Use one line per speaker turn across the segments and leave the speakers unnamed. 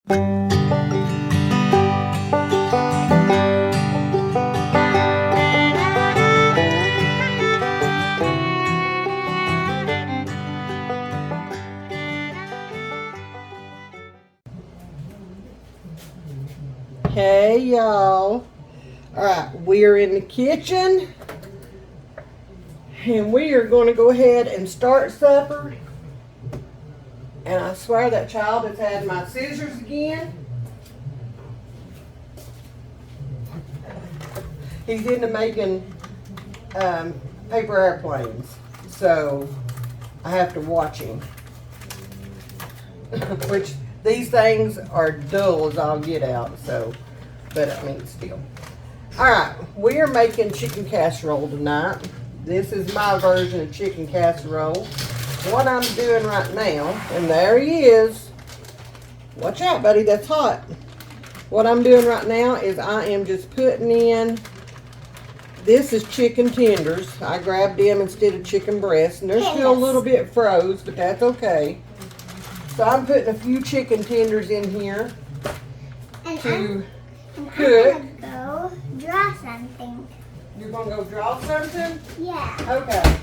Hey y'all. Alright, we're in the kitchen and we are going to go ahead and start supper. And I swear that child has had my scissors again. He's into making paper airplanes, so I have to watch him. Which these things are dull as all get out, so, but I mean still. Alright, we are making chicken casserole tonight. This is my version of chicken casserole. What I'm doing right now, and there he is. Watch out, buddy, that's hot. What I'm doing right now is I am just putting in, this is chicken tenders. I grabbed them instead of chicken breasts, and they're still a little bit froze, but that's okay. So I'm putting a few chicken tenders in here to cook.
I'm gonna go draw something.
You're gonna go draw something?
Yeah.
Okay.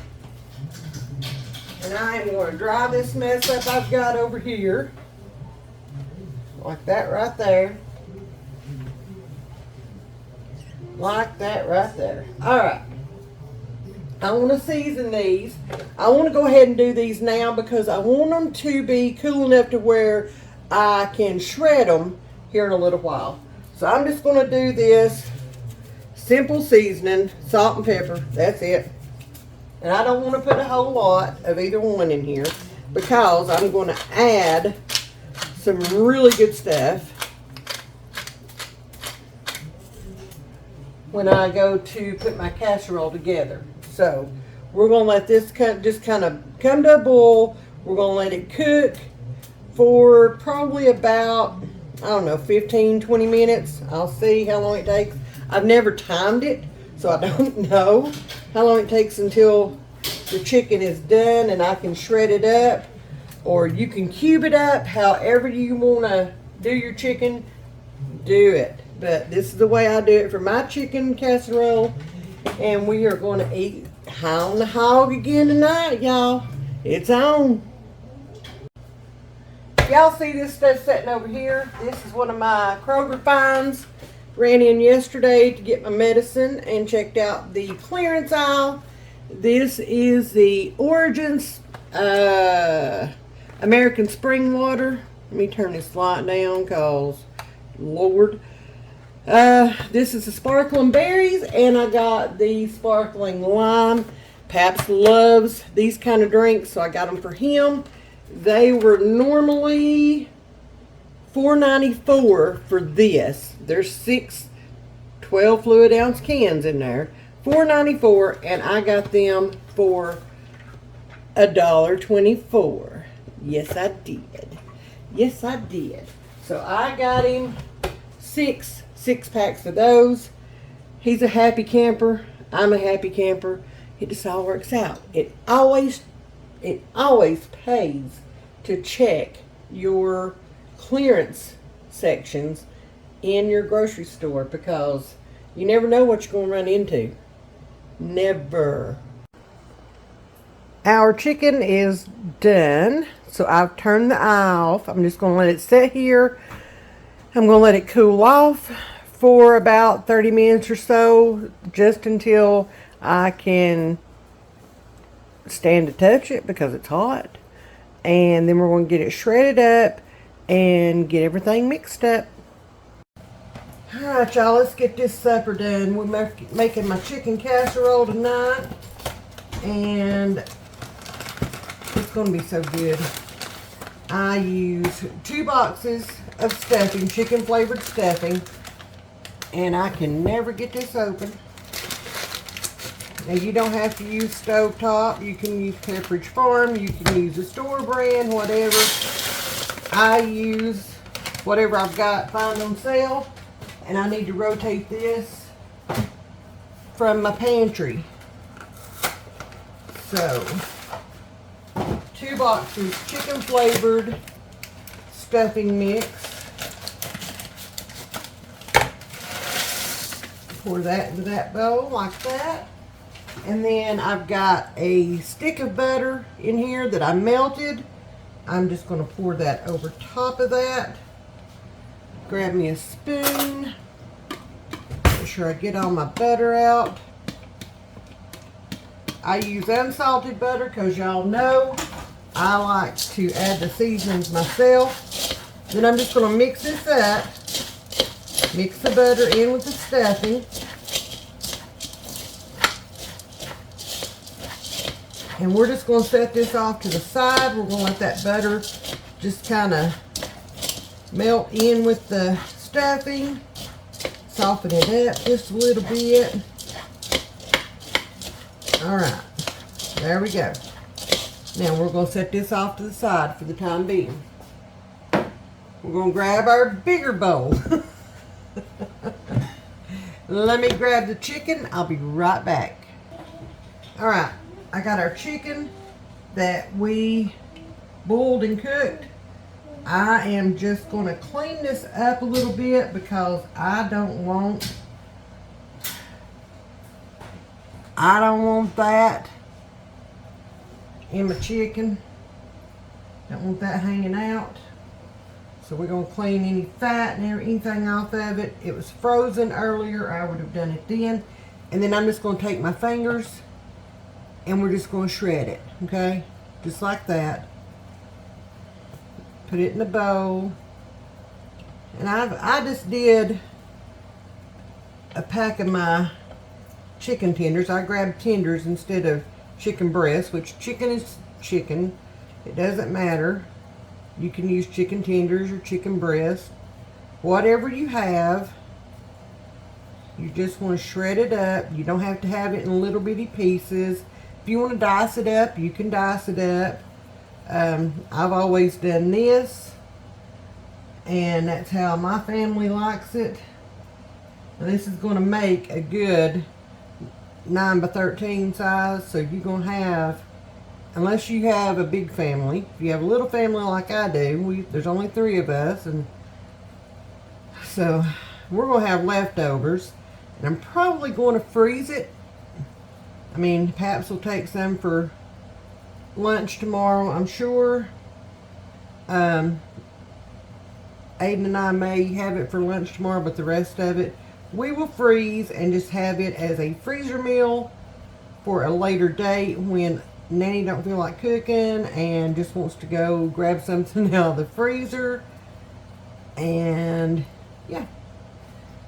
And I am going to dry this mess up I've got over here. Like that right there. Like that right there. Alright. I want to season these. I want to go ahead and do these now because I want them to be cool enough to where I can shred them here in a little while. So I'm just going to do this simple seasoning, salt and pepper. That's it. And I don't want to put a whole lot of either one in here because I'm going to add some really good stuff when I go to put my casserole together. So we're going to let this just kind of come to a boil. We're going to let it cook for probably about, I don't know, 15, 20 minutes. I'll see how long it takes. I've never timed it, so I don't know how long it takes until the chicken is done and I can shred it up, or you can cube it up. However you want to do your chicken, do it. But this is the way I do it for my chicken casserole, and we are going to eat high on the hog again tonight, y'all. It's on. Y'all see this stuff sitting over here? This is one of my Kroger finds. Ran in yesterday to get my medicine and checked out the clearance aisle. This is the Origins American Spring Water. Let me turn this light down because, Lord. This is the sparkling berries, and I got the sparkling lime. Paps loves these kind of drinks, so I got them for him. They were normally $4.94 for this. There's 6 12 fluid ounce cans in there. $4.94, and I got them for $1.24. Yes, I did. Yes, I did. So I got him six packs of those. He's a happy camper. I'm a happy camper. It just all works out. It always pays to check your clearance sections in your grocery store because you never know what you're going to run into. Never. Our chicken is done, so I've turned the eye off. I'm just going to let it sit here. I'm going to let it cool off for about 30 minutes or so, just until I can stand to touch it because it's hot. And then we're going to get it shredded up and get everything mixed up. Alright, y'all, let's get this supper done. We're making my chicken casserole tonight, and it's going to be so good. I use 2 boxes of stuffing, chicken flavored stuffing, and I can never get this open. Now, you don't have to use stovetop. You can use Pepperidge Farm. You can use a store brand, whatever. I use whatever I've got find on sale. And I need to rotate this from my pantry. So, 2 boxes chicken flavored stuffing mix. Pour that into that bowl like that. And then I've got a stick of butter in here that I melted. I'm just going to pour that over top of that. Grab me a spoon. Make sure I get all my butter out. I use unsalted butter because y'all know I like to add the seasonings myself. Then I'm just going to mix this up. Mix the butter in with the stuffing. And we're just going to set this off to the side. We're going to let that butter just kind of melt in with the stuffing. Soften it up just a little bit. Alright, there we go. Now we're going to set this off to the side for the time being. We're going to grab our bigger bowl. Let me grab the chicken. I'll be right back. Alright, I got our chicken that we boiled and cooked. I am just going to clean this up a little bit because I don't want that in my chicken. Don't want that hanging out. So we're going to clean any fat and anything off of it. It was frozen earlier. I would have done it then. And then I'm just going to take my fingers and we're just going to shred it. Okay? Just like that. Put it in a bowl. And I just did a pack of my chicken tenders. I grabbed tenders instead of chicken breasts, which chicken is chicken. It doesn't matter. You can use chicken tenders or chicken breast. Whatever you have, you just want to shred it up. You don't have to have it in little bitty pieces. If you want to dice it up, you can dice it up. I've always done this, and that's how my family likes it. And this is going to make a good 9 by 13 size, so you're going to have, unless you have a big family, if you have a little family like I do, there's only 3 of us, and so we're going to have leftovers, and I'm probably going to freeze it. I mean, perhaps we'll take some for lunch tomorrow, I'm sure. Aiden and I may have it for lunch tomorrow, but the rest of it we will freeze and just have it as a freezer meal for a later date when Nanny don't feel like cooking and just wants to go grab something out of the freezer. And yeah,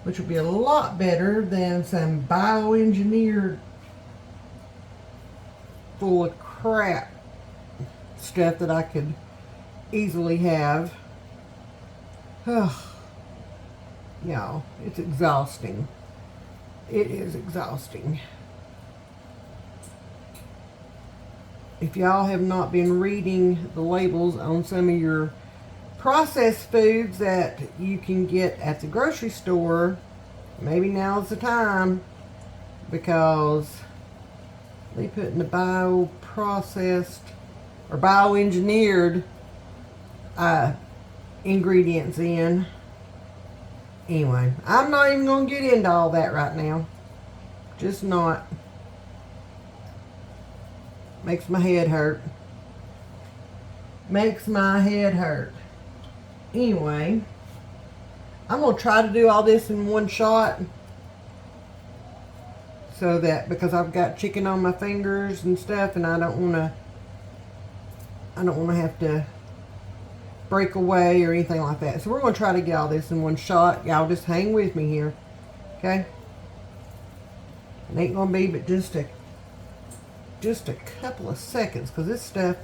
which will be a lot better than some bioengineered full of crap stuff that I could easily have. Y'all, it's exhausting. It is exhausting. If y'all have not been reading the labels on some of your processed foods that you can get at the grocery store, maybe now's the time, because they put in the bioprocessed or bioengineered ingredients in. Anyway, I'm not even going to get into all that right now. Just not. Makes my head hurt. Makes my head hurt. Anyway, I'm going to try to do all this in one shot. So that, because I've got chicken on my fingers and stuff, and I don't want to have to break away or anything like that. So we're going to try to get all this in one shot. Y'all just hang with me here. Okay? It ain't going to be but just a couple of seconds, because this stuff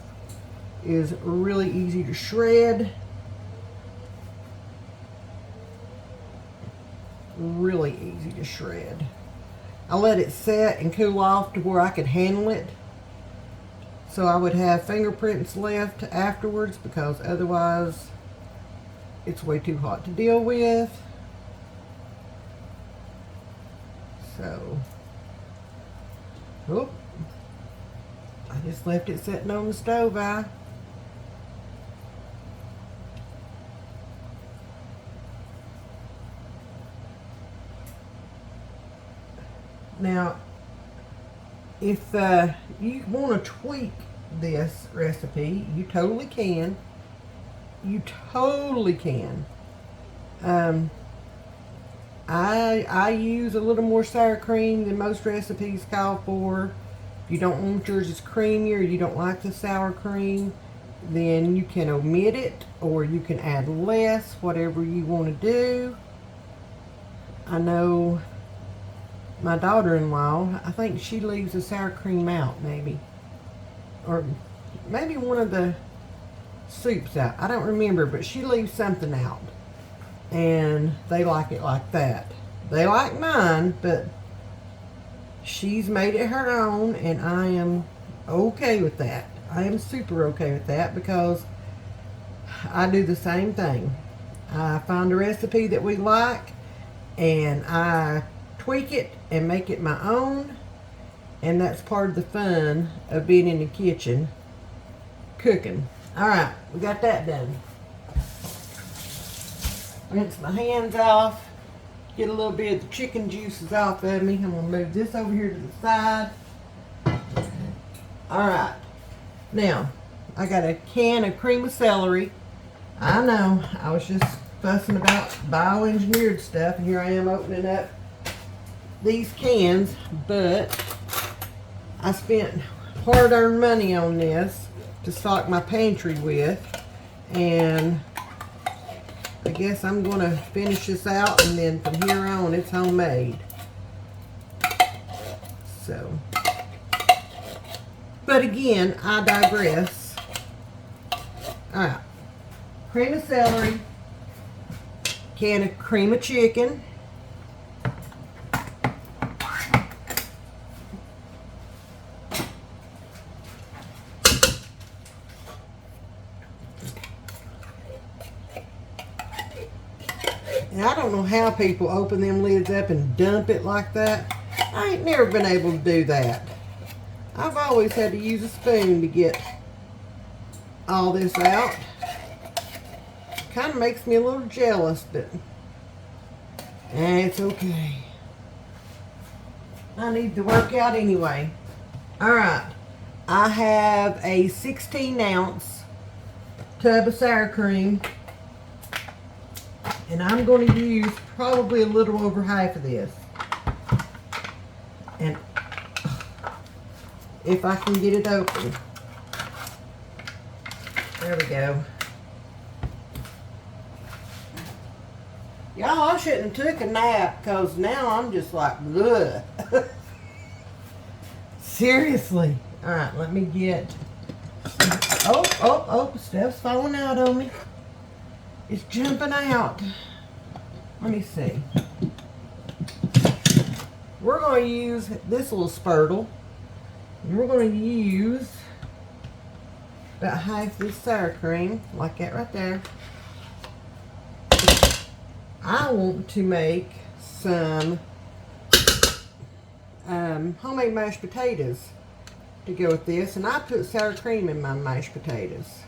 is really easy to shred. Really easy to shred. I let it set and cool off to where I could handle it, so I would have fingerprints left afterwards, because otherwise it's way too hot to deal with. So, oh, I just left it sitting on the stove. Now, if you want to tweak this recipe, you totally can. You totally can. I use a little more sour cream than most recipes call for. If you don't want yours as creamy or you don't like the sour cream, then you can omit it or you can add less, whatever you want to do. I know my daughter-in-law, I think she leaves the sour cream out maybe. Or maybe one of the soups out. I don't remember, but she leaves something out. And they like it like that. They like mine, but she's made it her own, and I am okay with that. I am super okay with that because I do the same thing. I find a recipe that we like, and I tweak it and make it my own, and that's part of the fun of being in the kitchen cooking. All right, we got that done. Rinse my hands off, get a little bit of the chicken juices off of me. I'm gonna move this over here to the side. All right, now I got a can of cream of celery. I know, I was just fussing about bioengineered stuff, and here I am opening up these cans, but I spent hard-earned money on this to stock my pantry with, and I guess I'm going to finish this out, and then from here on it's homemade. So, but again, I digress. Alright, cream of celery, can of cream of chicken, and I don't know how people open them lids up and dump it like that. I ain't never been able to do that. I've always had to use a spoon to get all this out. Kind of makes me a little jealous, but it's okay. I need to work out anyway. Alright, I have a 16-ounce tub of sour cream, and I'm going to use probably a little over half of this. And if I can get it open. There we go. Y'all, I shouldn't have took a nap, because now I'm just like, ugh. Seriously. Alright, let me get... Oh, stuff's falling out on me. It's jumping out. Let me see. We're going to use this little spurtle. And we're going to use about half this sour cream, like that right there. I want to make some homemade mashed potatoes to go with this, and I put sour cream in my mashed potatoes.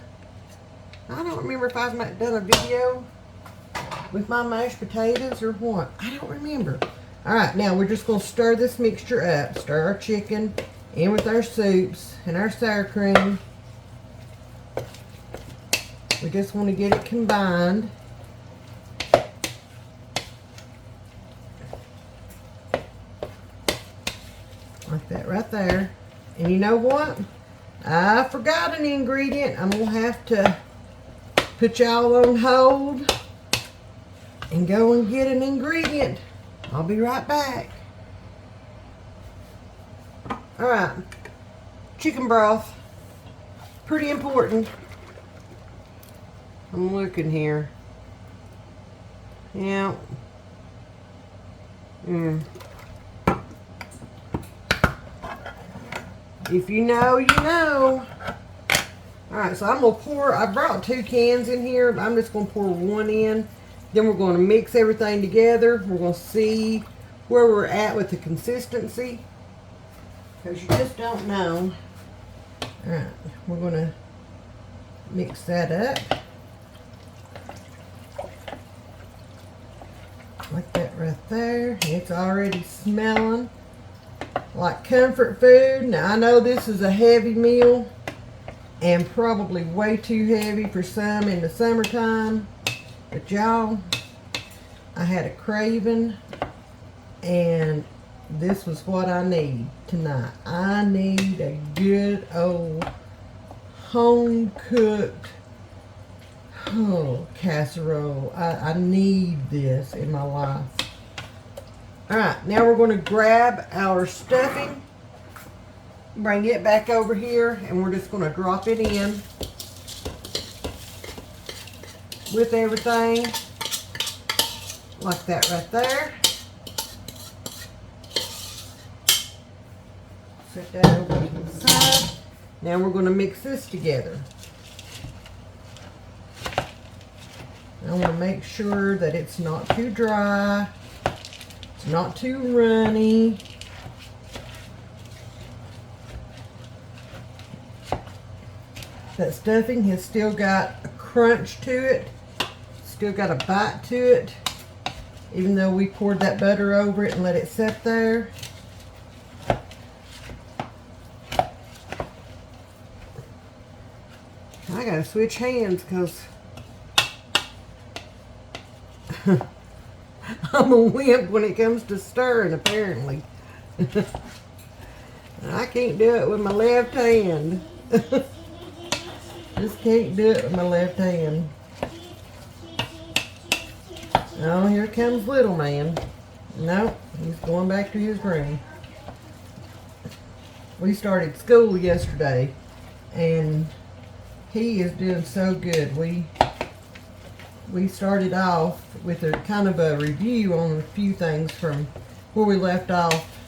I don't remember if I've done a video with my mashed potatoes or what. I don't remember. Alright, now we're just going to stir this mixture up. Stir our chicken in with our soups and our sour cream. We just want to get it combined. Like that right there. And you know what? I forgot an ingredient. I'm going to have to put y'all on hold and go and get an ingredient. I'll be right back. Alright. Chicken broth. Pretty important. I'm looking here. Yeah. If you know, you know. Alright, so I'm going to pour, I brought 2 cans in here, but I'm just going to pour one in. Then we're going to mix everything together. We're going to see where we're at with the consistency, because you just don't know. Alright, we're going to mix that up. Like that right there. It's already smelling like comfort food. Now I know this is a heavy meal and probably way too heavy for some in the summertime, but y'all, I had a craving and this was what I need tonight. I need a good old home cooked casserole. I need this in my life. Alright, now we're going to grab our stuffing, bring it back over here, and we're just going to drop it in with everything like that right there. Set that over to the side. Now we're going to mix this together. I want to make sure that it's not too dry, it's not too runny. That stuffing has still got a crunch to it, still got a bite to it, even though we poured that butter over it and let it sit there. I gotta switch hands because I'm a wimp when it comes to stirring, apparently. I can't do it with my left hand. Just can't do it with my left hand. Oh, here comes little man. Nope, he's going back to his room. We started school yesterday, and he is doing so good. We started off with a kind of a review on a few things from where we left off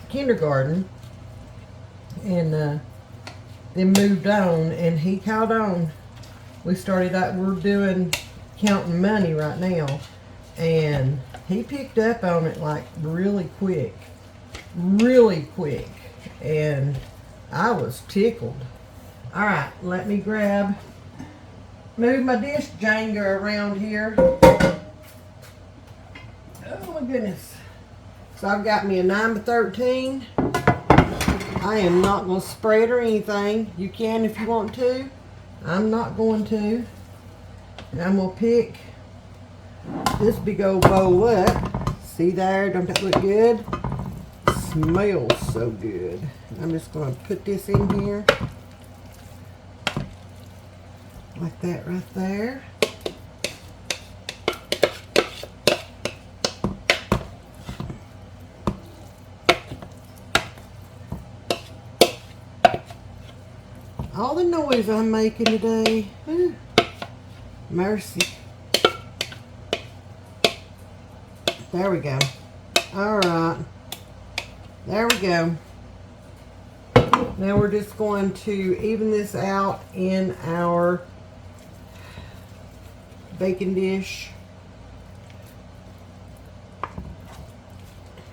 kindergarten, and then moved on, and he caught on. We started out, we're doing counting money right now, and he picked up on it like really quick, and I was tickled. All right, let me move my dish Jenga around here. Oh my goodness. So I've got me a 9x13. I am not going to spread or anything. You can if you want to. I'm not going to. And I'm going to pick this big old bowl up. See there? Don't that look good? Smells so good. I'm just going to put this in here. Like that right there. All the noise I'm making today. Whew. Mercy. There we go. Alright. There we go. Now we're just going to even this out in our baking dish,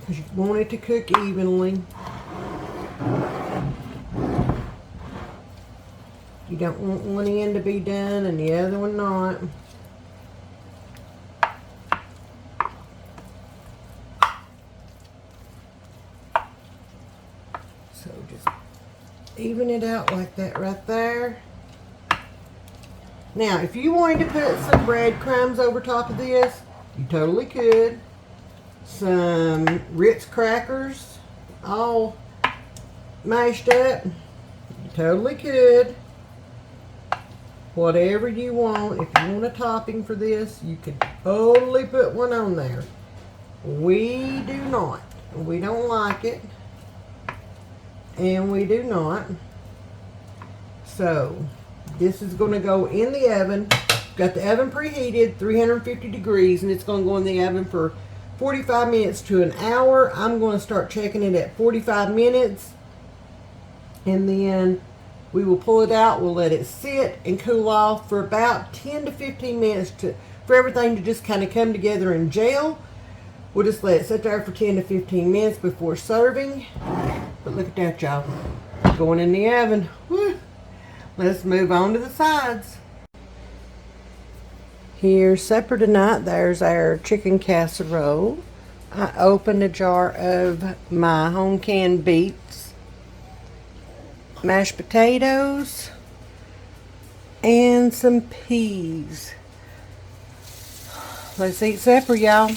because you want it to cook evenly. You don't want one end to be done and the other one not. So just even it out like that right there. Now, if you wanted to put some breadcrumbs over top of this, you totally could. Some Ritz crackers, all mashed up, you totally could. Whatever you want. If you want a topping for this, you could totally put one on there. We do not. We don't like it. And we do not. So, this is going to go in the oven. Got the oven preheated, 350 degrees, and it's going to go in the oven for 45 minutes to an hour. I'm going to start checking it at 45 minutes. And then we will pull it out. We'll let it sit and cool off for about 10 to 15 minutes for everything to just kind of come together and gel. We'll just let it sit there for 10 to 15 minutes before serving. But look at that, y'all. Going in the oven. Woo. Let's move on to the sides. Here's supper tonight. There's our chicken casserole. I opened a jar of my home canned beets, mashed potatoes, and some peas. Let's eat supper, y'all.